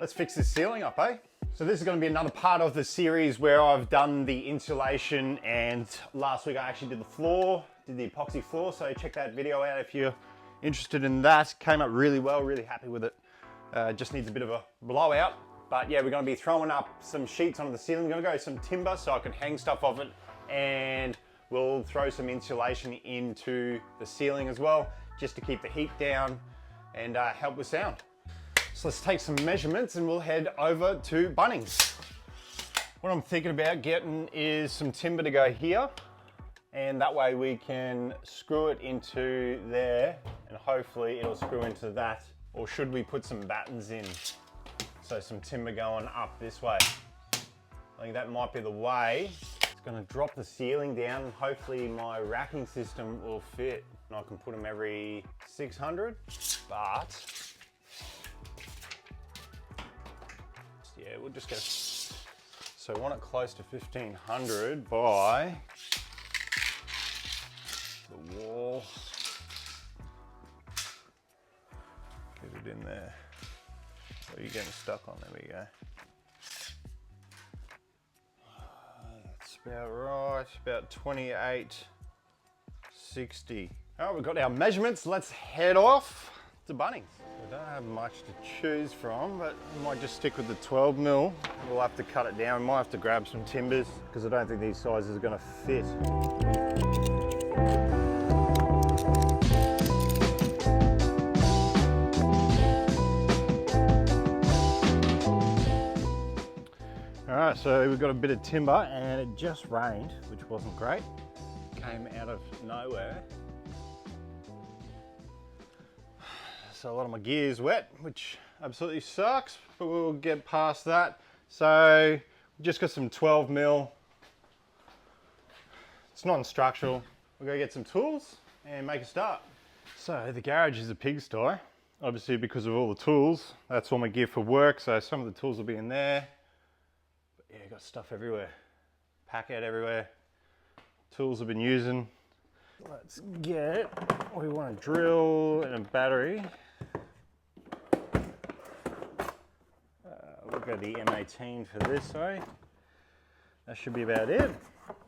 Let's fix this ceiling up, eh? So this is going to be another part of the series where I've done the insulation, and last week I actually did the floor, did the epoxy floor, so check that video out if you're interested in that. Came up really well, really happy with it. Just needs a bit of a blowout. But yeah, we're going to be throwing up some sheets onto the ceiling. We're going to go some timber so I can hang stuff off it, and we'll throw some insulation into the ceiling as well, just to keep the heat down and help with sound. So let's take some measurements and we'll head over to Bunnings. What I'm thinking about getting is some timber to go here, and that way we can screw it into there and hopefully it'll screw into that. Or should we put some battens in? So some timber going up this way. I think that might be the way. It's gonna drop the ceiling down and hopefully my racking system will fit. And I can put them every 600, but yeah, we'll just get, so I want it close to 1500 by the wall. Get it in there. Oh, you're getting stuck on, there we go. That's about right, about 2860. All right, we've got our measurements. Let's head off to Bunnings. We don't have much to choose from, but we might just stick with the 12 mil. We'll have to cut it down. We might have to grab some timbers because I don't think these sizes are gonna fit. All right, so we've got a bit of timber and it just rained, which wasn't great. Came out of nowhere. So a lot of my gear's wet, which absolutely sucks, but we'll get past that. So we just got some 12 mil. It's non-structural. We'll go get some tools and make a start. So the garage is a pigsty, obviously because of all the tools. That's all my gear for work, so some of the tools will be in there. But yeah, got stuff everywhere. Packout everywhere. Tools I've been using. Let's get, we want a drill and a battery. We'll go the M18 for this side. That should be about it.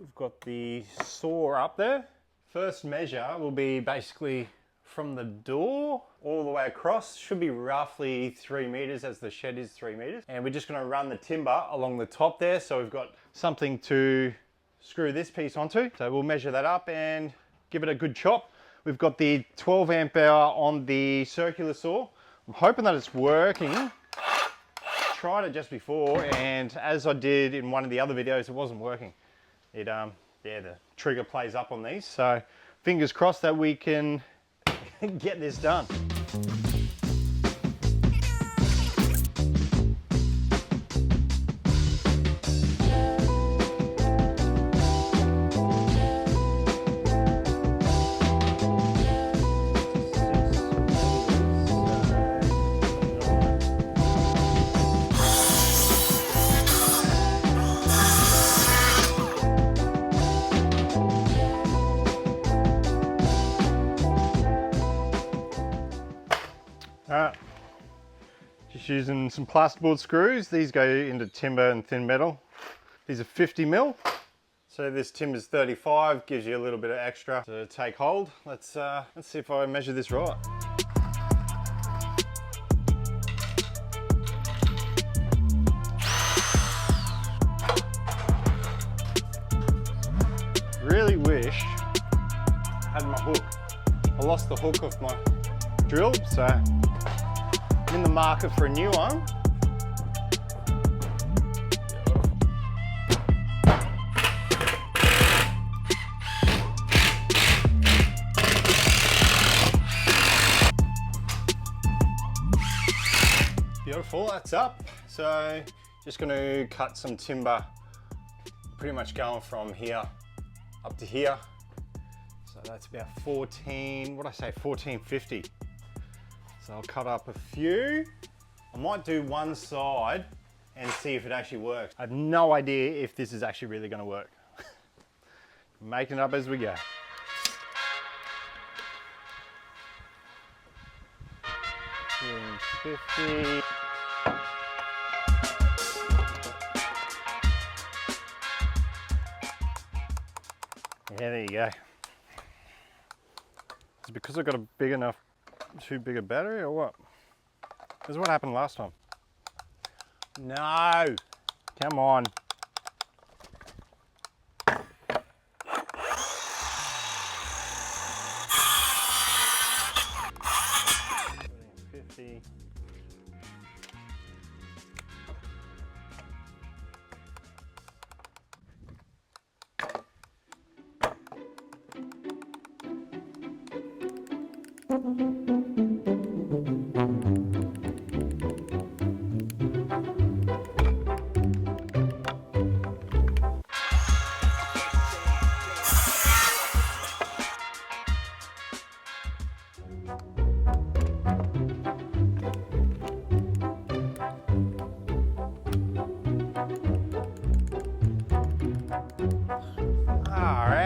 We've got the saw up there. First measure will be basically from the door all the way across. Should be roughly 3 meters, as the shed is 3 meters. And we're just gonna run the timber along the top there. So we've got something to screw this piece onto. So we'll measure that up and give it a good chop. We've got the 12 amp hour on the circular saw. I'm hoping that it's working. Tried it just before, and as I did in one of the other videos, it wasn't working. It yeah, the trigger plays up on these, so fingers crossed that we can get this done. Alright, just using some plasterboard screws. These go into timber and thin metal. These are 50 mil. So this timber's 35, gives you a little bit of extra to take hold. Let's see if I measure this right. Really wish I had my hook. I lost the hook off my drill, so I'm in the market for a new one. Beautiful, that's up. So just going to cut some timber, pretty much going from here up to here. So that's about 1450. So I'll cut up a few. I might do one side and see if it actually works. I have no idea if this is actually really going to work. Making it up as we go. $250. Yeah, there you go. Is it because I've got a big enough, too big a battery or what? This is what happened last time. No, come on. 50.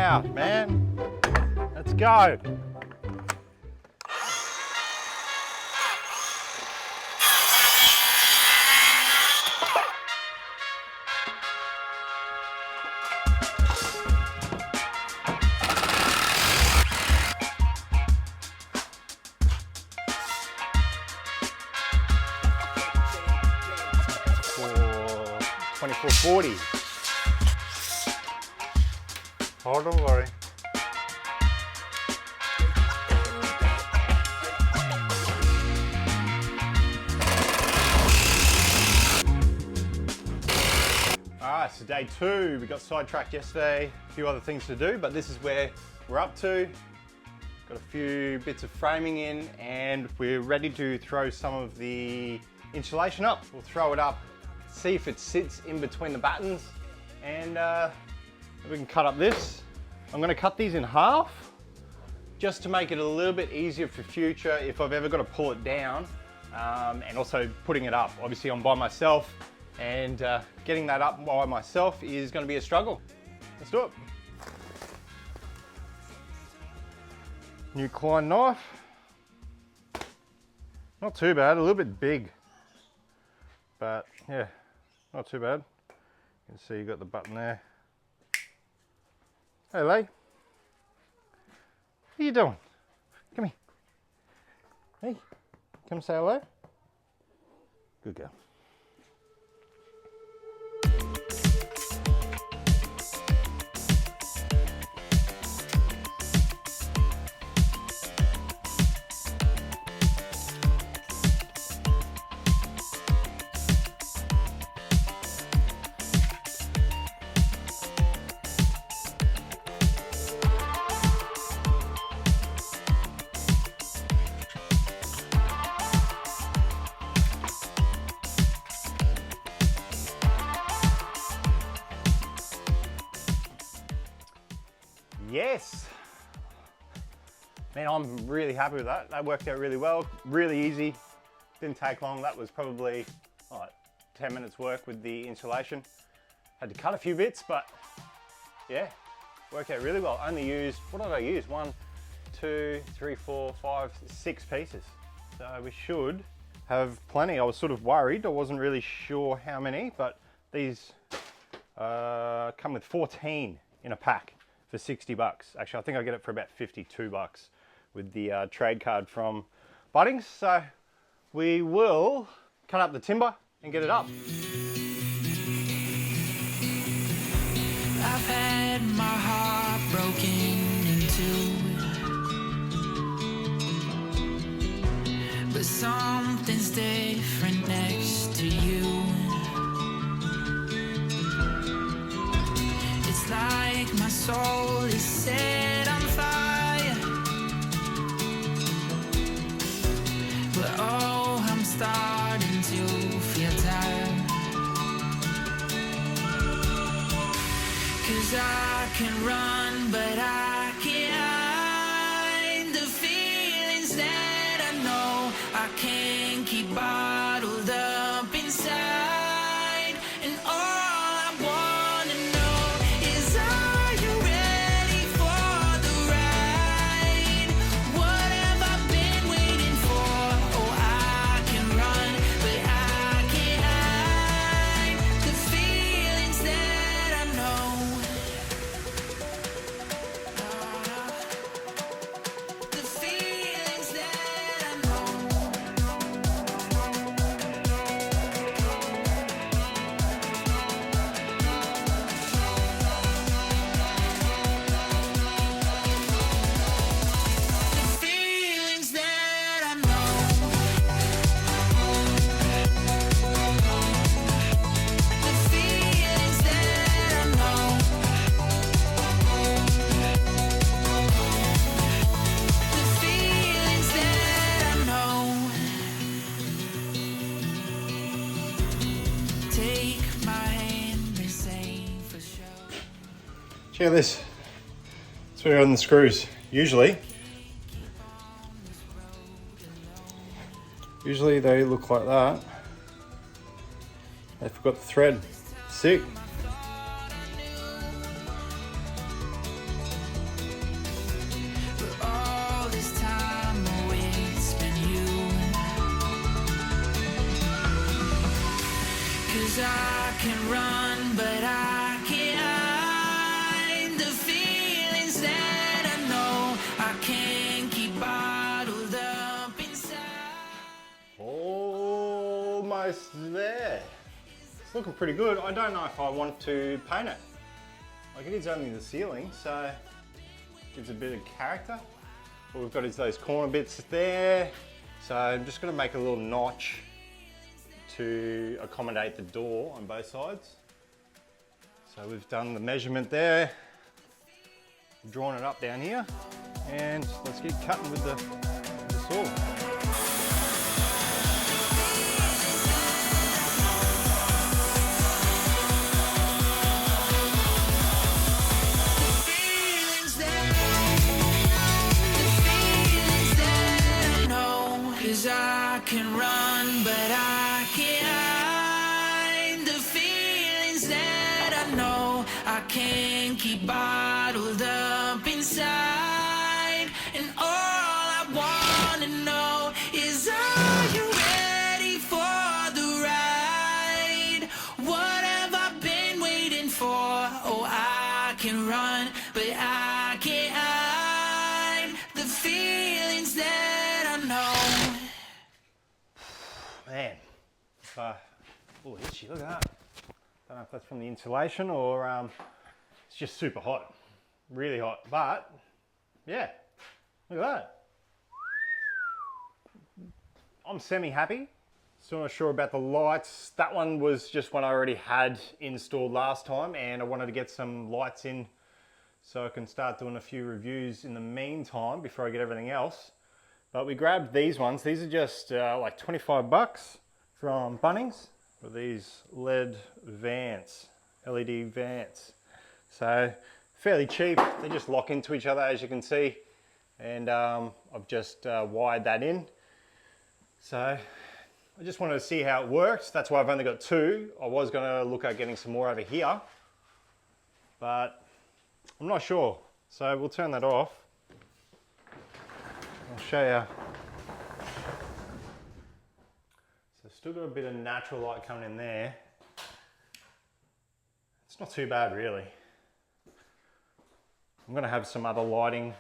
Out, man. Let's go. For 2440. Oh, don't worry. Alright, so day 2, we got sidetracked yesterday, a few other things to do, but this is where we're up to. Got a few bits of framing in and we're ready to throw some of the insulation up. We'll throw it up, see if it sits in between the battens, and we can cut up this. I'm going to cut these in half just to make it a little bit easier for future if I've ever got to pull it down, and also putting it up. Obviously I'm by myself, and getting that up by myself is going to be a struggle. Let's do it. New Klein knife. Not too bad, a little bit big, but yeah, not too bad. You can see you got the button there. Hey, Lee. What are you doing? Come here. Hey, come say hello. Good girl. Yes, man, I'm really happy with that. That worked out really well, really easy. Didn't take long. That was probably 10 minutes work with the insulation. Had to cut a few bits, but yeah, worked out really well. Only used, what did I use? 1, 2, 3, 4, 5, 6 pieces. So we should have plenty. I was sort of worried. I wasn't really sure how many, but these come with 14 in a pack for 60 bucks. Actually, I think I get it for about 52 bucks with the trade card from Battens. So we will cut up the timber and get it up. I've had my heart broken into, but something's different next to you. It's like my soul is set on fire, but oh, I'm starting to feel tired. 'Cause I can run, but I can't hide the feelings that I know I can't keep bottled up inside. And all I wanna know is, are you ready for the ride? What have I been waiting for? Oh, I can run, but I can't hide the feelings that I know. Check out this. That's where on the screws. Usually they look like that. They forgot the thread. Sick. All this time I wasted you. 'Cause I can run, but I can't hide the feelings that I know I can't keep bottled up inside. Almost there. It's looking pretty good. I don't know if I want to paint it. Like, it is only the ceiling, so it gives a bit of character. What we've got is those corner bits there. So I'm just gonna make a little notch to accommodate the door on both sides. So we've done the measurement there, drawn it up down here, and let's get cutting with the saw. I can run, but I can't hide the feelings that I know I can't keep bottled up inside. And all I wanna know is, are you ready for the ride? What have I been waiting for? Oh, I can run, but I can't hide the feelings that I know. Man, oh, itchy, look at that. Don't know if that's from the insulation or it's just super hot, really hot. But yeah, look at that. I'm semi-happy. Still not sure about the lights. That one was just one I already had installed last time, and I wanted to get some lights in so I can start doing a few reviews in the meantime before I get everything else. But we grabbed these ones. These are just like 25 bucks from Bunnings for these LED vents. So fairly cheap. They just lock into each other, as you can see. And I've just wired that in. So I just wanted to see how it works. That's why I've only got two. I was gonna look at getting some more over here, but I'm not sure. So we'll turn that off. I'll show you. So still got a bit of natural light coming in there. It's not too bad really. I'm gonna have some other lighting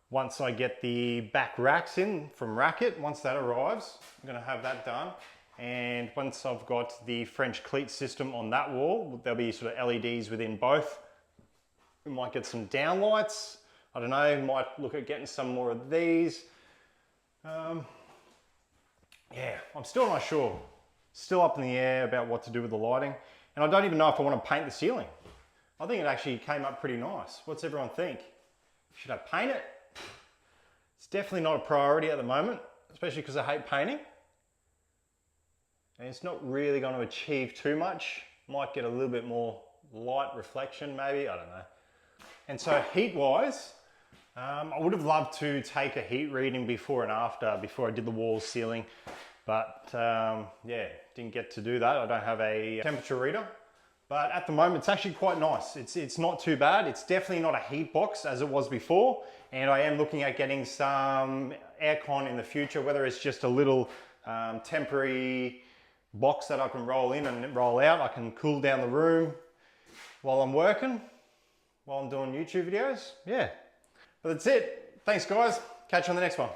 once I get the back racks in from Racket. Once that arrives, I'm gonna have that done. And once I've got the French cleat system on that wall, there'll be sort of LEDs within both. We might get some downlights. I don't know, might look at getting some more of these. Yeah, I'm still not sure. Still up in the air about what to do with the lighting. And I don't even know if I want to paint the ceiling. I think it actually came up pretty nice. What's everyone think? Should I paint it? It's definitely not a priority at the moment, especially because I hate painting. And it's not really going to achieve too much. Might get a little bit more light reflection maybe, I don't know. And so heat-wise, I would have loved to take a heat reading before and after, before I did the wall ceiling. But yeah, didn't get to do that. I don't have a temperature reader. But at the moment, it's actually quite nice. It's not too bad. It's definitely not a heat box as it was before. And I am looking at getting some aircon in the future, whether it's just a little temporary box that I can roll in and roll out. I can cool down the room while I'm working, while I'm doing YouTube videos. Yeah, but that's it. Thanks guys. Catch you on the next one.